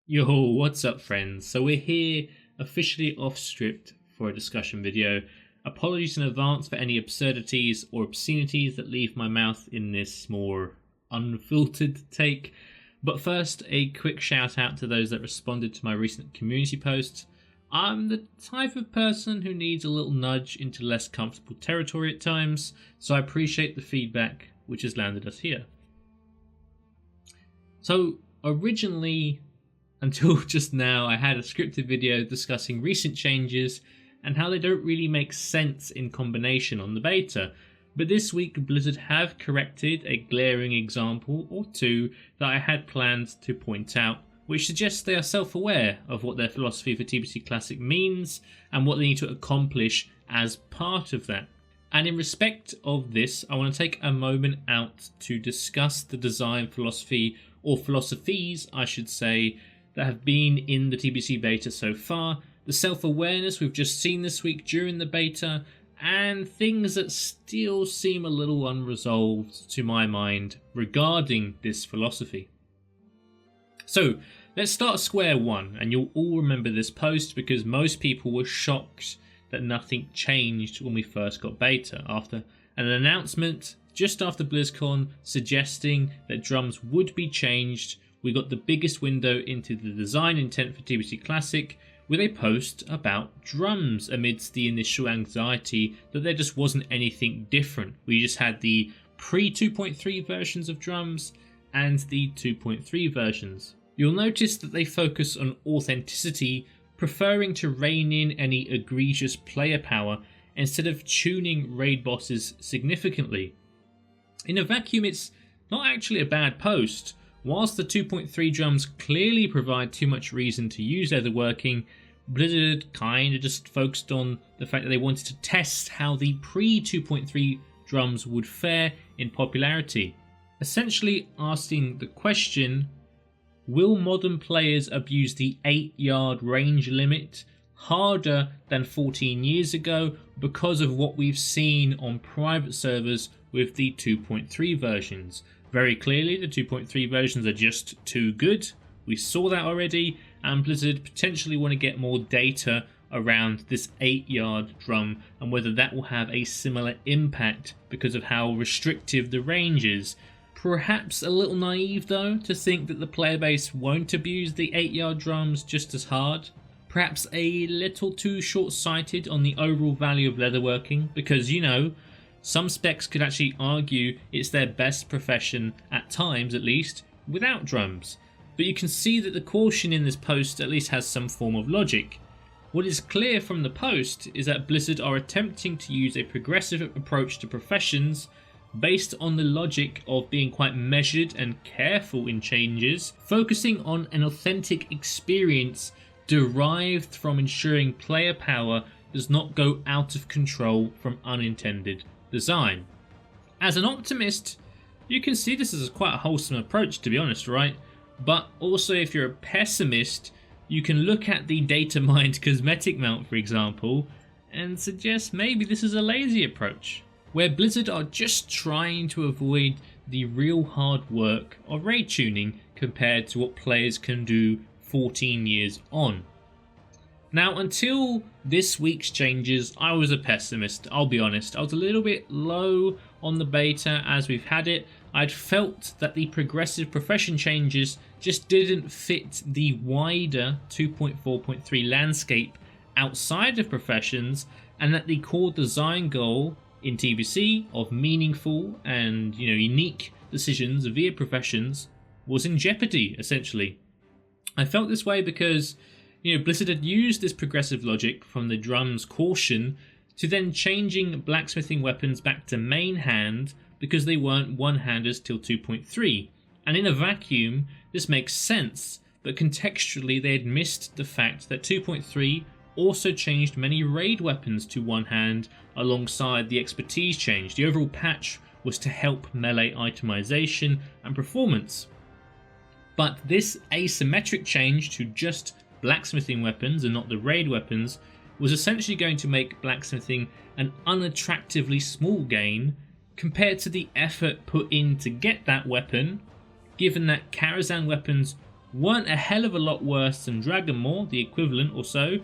Yo, what's up friends? So we're here officially off script for a discussion video. Apologies in advance for any absurdities or obscenities that leave my mouth in this more unfiltered take. But first, a quick shout out to those that responded to my recent community post. I'm the type of person who needs a little nudge into less comfortable territory at times, so I appreciate the feedback which has landed us here. So originally, until just now, I had a scripted video discussing recent changes and how they don't really make sense in combination on the beta. But this week Blizzard have corrected a glaring example or two that I had planned to point out, which suggests they are self-aware of what their philosophy for TBC Classic means and what they need to accomplish as part of that. And in respect of this, I want to take a moment out to discuss the design philosophy, or philosophies I should say, that have been in the TBC beta so far, the self-awareness we've just seen this week during the beta, and things that still seem a little unresolved to my mind regarding this philosophy. So let's start square one, and you'll all remember this post because most people were shocked that nothing changed when we first got beta after an announcement just after BlizzCon suggesting that drums would be changed. We got the biggest window into the design intent for TBC Classic with a post about drums amidst the initial anxiety that there just wasn't anything different. We just had the pre-2.3 versions of drums and the 2.3 versions. You'll notice that they focus on authenticity, preferring to rein in any egregious player power instead of tuning raid bosses significantly. In a vacuum, it's not actually a bad post. Whilst the 2.3 drums clearly provide too much reason to use leatherworking, Blizzard kinda just focused on the fact that they wanted to test how the pre-2.3 drums would fare in popularity. Essentially asking the question, will modern players abuse the 8-yard range limit harder than 14 years ago because of what we've seen on private servers with the 2.3 versions? Very clearly, the 2.3 versions are just too good. We saw that already, and Blizzard potentially want to get more data around this 8-yard drum and whether that will have a similar impact because of how restrictive the range is. Perhaps a little naive though to think that the player base won't abuse the 8-yard drums just as hard. Perhaps a little too short-sighted on the overall value of leatherworking because, you know, some specs could actually argue it's their best profession, at times at least, without drums. But you can see that the caution in this post at least has some form of logic. What is clear from the post is that Blizzard are attempting to use a progressive approach to professions based on the logic of being quite measured and careful in changes, focusing on an authentic experience derived from ensuring player power does not go out of control from unintended design. As an optimist, you can see this as quite a wholesome approach, to be honest, right? But also if you're a pessimist, you can look at the data mined cosmetic mount, for example, and suggest maybe this is a lazy approach, where Blizzard are just trying to avoid the real hard work of raid tuning compared to what players can do 14 years on. Now, until this week's changes, I was a pessimist, I'll be honest. I was a little bit low on the beta as we've had it. I'd felt that the progressive profession changes just didn't fit the wider 2.4.3 landscape outside of professions, and that the core design goal in TBC of meaningful and unique decisions via professions was in jeopardy, essentially. I felt this way because Blizzard had used this progressive logic from the drum's caution to then changing blacksmithing weapons back to main hand because they weren't one-handers till 2.3. And in a vacuum, this makes sense, but contextually they had missed the fact that 2.3 also changed many raid weapons to one hand alongside the expertise change. The overall patch was to help melee itemization and performance. But this asymmetric change to just blacksmithing weapons and not the raid weapons was essentially going to make blacksmithing an unattractively small gain compared to the effort put in to get that weapon, given that Karazhan weapons weren't a hell of a lot worse than Dragon Maw, the equivalent or so,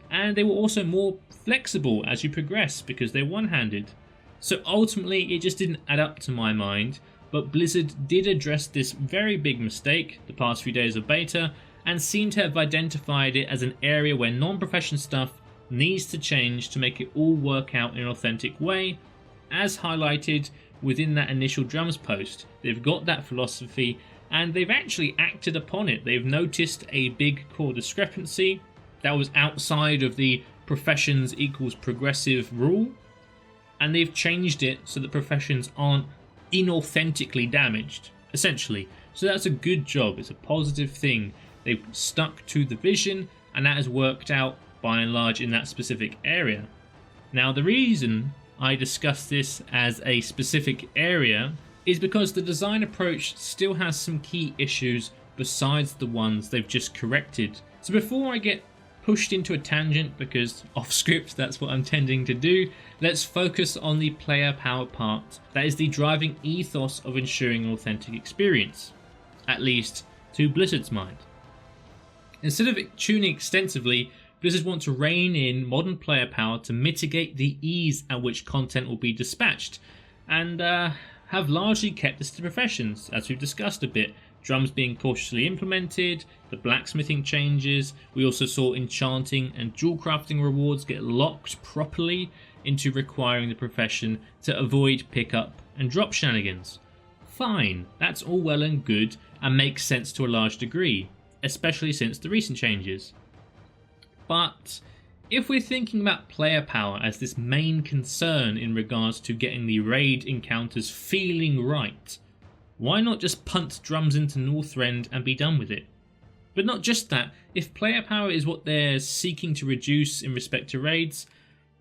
and they were also more flexible as you progress because they're one-handed. So ultimately it just didn't add up to my mind, but Blizzard did address this very big mistake the past few days of beta and seem to have identified it as an area where non-profession stuff needs to change to make it all work out in an authentic way, as highlighted within that initial Drums post. They've got that philosophy and they've actually acted upon it. They've noticed a big core discrepancy that was outside of the professions equals progressive rule, and they've changed it so that professions aren't inauthentically damaged, essentially. So that's a good job. It's a positive thing. They've stuck to the vision and that has worked out by and large in that specific area. Now the reason I discuss this as a specific area is because the design approach still has some key issues besides the ones they've just corrected. So before I get pushed into a tangent, because off script that's what I'm tending to do, let's focus on the player power part. That is the driving ethos of ensuring an authentic experience, at least to Blizzard's mind. Instead of tuning extensively, Blizzard want to rein in modern player power to mitigate the ease at which content will be dispatched, and have largely kept this to professions, as we've discussed a bit. Drums being cautiously implemented, the blacksmithing changes, we also saw enchanting and jewel crafting rewards get locked properly into requiring the profession to avoid pickup and drop shenanigans. Fine, that's all well and good and makes sense to a large degree, especially since the recent changes. But if we're thinking about player power as this main concern in regards to getting the raid encounters feeling right, why not just punt Drums into Northrend and be done with it? But not just that, if player power is what they're seeking to reduce in respect to raids,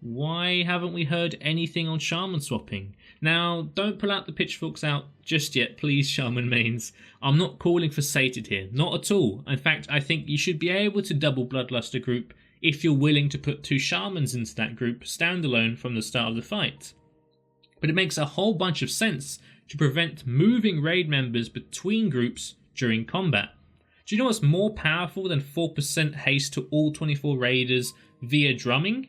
why haven't we heard anything on Shaman swapping? Now, don't pull out the pitchforks out just yet, please, Shaman mains. I'm not calling for sated here, not at all. In fact, I think you should be able to double Bloodluster group if you're willing to put 2 Shamans into that group standalone from the start of the fight. But it makes a whole bunch of sense to prevent moving raid members between groups during combat. Do you know what's more powerful than 4% haste to all 24 raiders via drumming?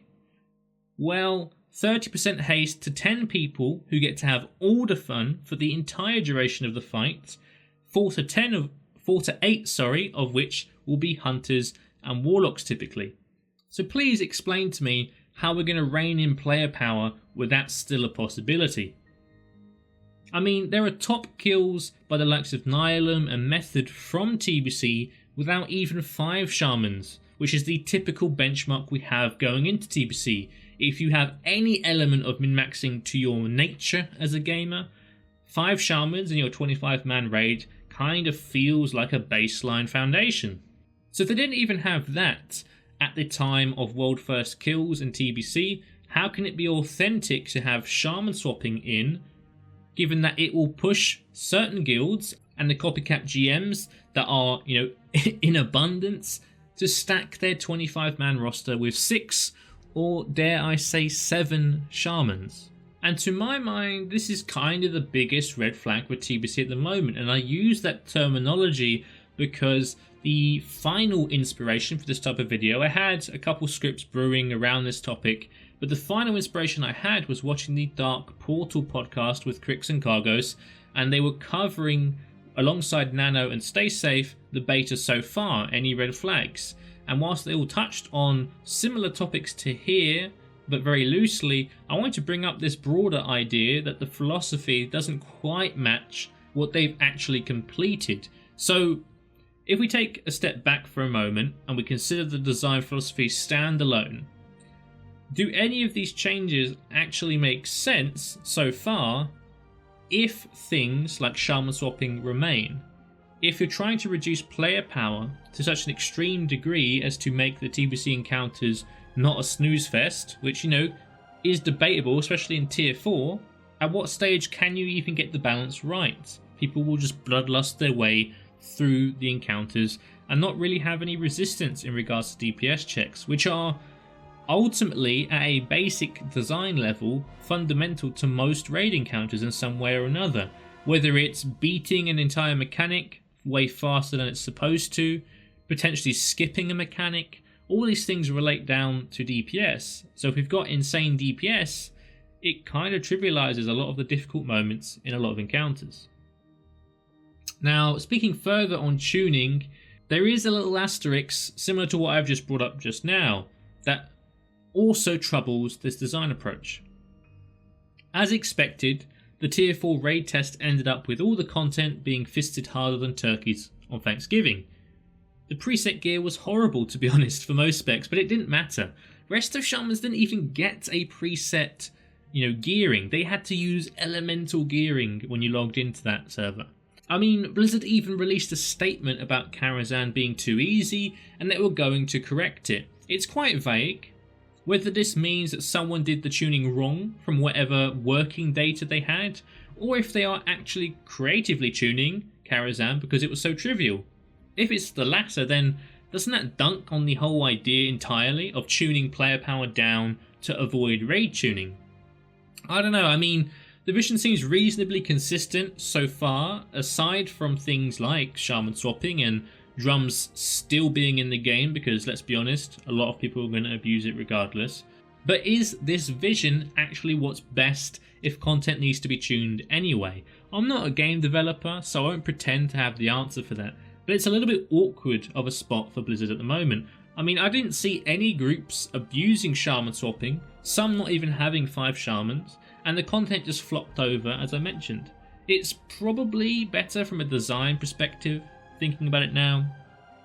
Well, 30% haste to 10 people who get to have all the fun for the entire duration of the fight, 4 to 8 of which will be hunters and warlocks typically. So please explain to me how we're going to rein in player power where that's still a possibility. I mean, there are top kills by the likes of Nihilum and Method from TBC without even 5 Shamans, which is the typical benchmark we have going into TBC. If you have any element of min-maxing to your nature as a gamer, 5 Shamans in your 25-man raid kind of feels like a baseline foundation. So if they didn't even have that at the time of world first kills in TBC, how can it be authentic to have Shaman swapping in, given that it will push certain guilds and the copycat GMs that are, in abundance to stack their 25-man roster with 6 or dare I say 7 Shamans? And to my mind, this is kind of the biggest red flag with TBC at the moment, and I use that terminology because the final inspiration for this type of video, I had a couple scripts brewing around this topic, but the final inspiration I had was watching the Dark Portal podcast with Crix and Cargos, and they were covering, alongside Nano and Stay Safe, the beta so far, any red flags. And whilst they all touched on similar topics to here, but very loosely, I want to bring up this broader idea that the philosophy doesn't quite match what they've actually completed. So if we take a step back for a moment and we consider the design philosophy standalone, do any of these changes actually make sense so far if things like Shaman swapping remain? If you're trying to reduce player power to such an extreme degree as to make the TBC encounters not a snooze fest, which, is debatable, especially in tier 4, at what stage can you even get the balance right? People will just bloodlust their way through the encounters and not really have any resistance in regards to DPS checks, which are ultimately, at a basic design level, fundamental to most raid encounters in some way or another. Whether it's beating an entire mechanic way faster than it's supposed to, potentially skipping a mechanic. All these things relate down to DPS. So if we've got insane DPS, it kind of trivializes a lot of the difficult moments in a lot of encounters. Now, speaking further on tuning, there is a little asterisk similar to what I've just brought up just now that also troubles this design approach. As expected, the tier 4 raid test ended up with all the content being fisted harder than turkeys on Thanksgiving. The preset gear was horrible, to be honest, for most specs, but it didn't matter. Rest of Shamans didn't even get a preset, gearing. They had to use elemental gearing when you logged into that server. I mean, Blizzard even released a statement about Karazhan being too easy and they were going to correct it. It's quite vague. Whether this means that someone did the tuning wrong from whatever working data they had, or if they are actually creatively tuning Karazhan because it was so trivial. If it's the latter, then doesn't that dunk on the whole idea entirely of tuning player power down to avoid raid tuning? I don't know, I mean, the vision seems reasonably consistent so far, aside from things like shaman swapping and drums still being in the game, because let's be honest, a lot of people are going to abuse it regardless. But is this vision actually what's best if content needs to be tuned anyway? I'm not a game developer, so I won't pretend to have the answer for that, but it's a little bit awkward of a spot for Blizzard at the moment. I mean, I didn't see any groups abusing shaman swapping, some not even having 5 shamans, and the content just flopped over, as I mentioned. It's probably better from a design perspective, thinking about it now,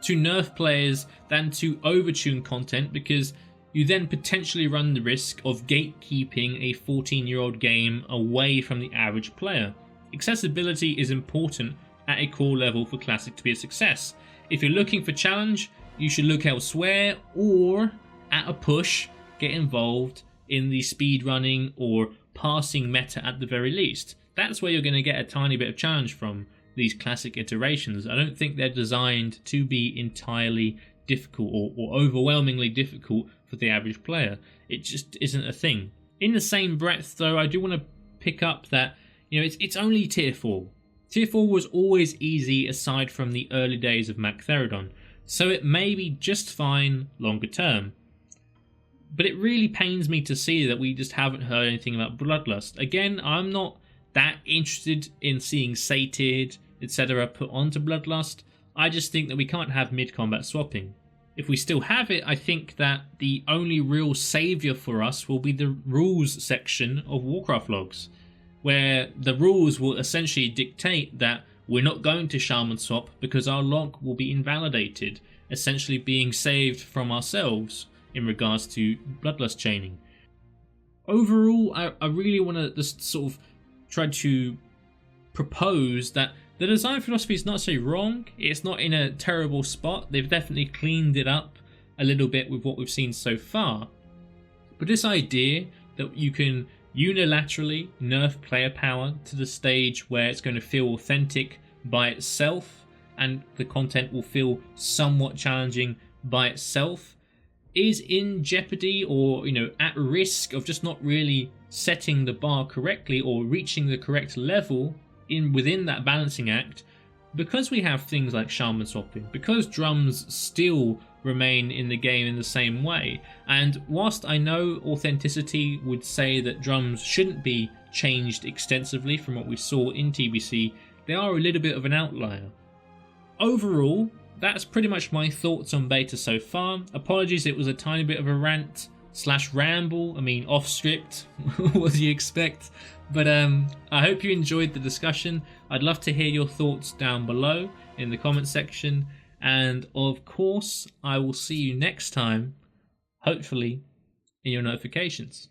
to nerf players than to overtune content, because you then potentially run the risk of gatekeeping a 14-year-old game away from the average player. Accessibility is important at a core level for Classic to be a success. If you're looking for challenge, you should look elsewhere, or at a push, get involved in the speedrunning or passing meta at the very least. That's where you're going to get a tiny bit of challenge from these Classic iterations. I don't think they're designed to be entirely difficult or overwhelmingly difficult for the average player. It just isn't a thing. In the same breath, though, I do want to pick up that it's only tier 4. Tier 4 was always easy aside from the early days of Mactherodon, so it may be just fine longer term. But it really pains me to see that we just haven't heard anything about Bloodlust. Again, I'm not that interested in seeing Sated, etc. put onto Bloodlust. I just think that we can't have mid-combat swapping. If we still have it, I think that the only real saviour for us will be the rules section of Warcraft logs, where the rules will essentially dictate that we're not going to shaman swap because our log will be invalidated, essentially being saved from ourselves in regards to Bloodlust chaining. Overall, I really want to just sort of try to propose that the design philosophy is not necessarily wrong. It's not in a terrible spot. They've definitely cleaned it up a little bit with what we've seen so far. But this idea that you can unilaterally nerf player power to the stage where it's going to feel authentic by itself and the content will feel somewhat challenging by itself is in jeopardy or at risk of just not really setting the bar correctly or reaching the correct level within that balancing act, because we have things like shaman swapping, because drums still remain in the game in the same way. And whilst I know authenticity would say that drums shouldn't be changed extensively from what we saw in TBC, they are a little bit of an outlier. Overall, that's pretty much my thoughts on beta so far. Apologies, it was a tiny bit of a rant / ramble. I mean, off script. What do you expect? But I hope you enjoyed the discussion. I'd love to hear your thoughts down below in the comment section. And of course, I will see you next time, hopefully in your notifications.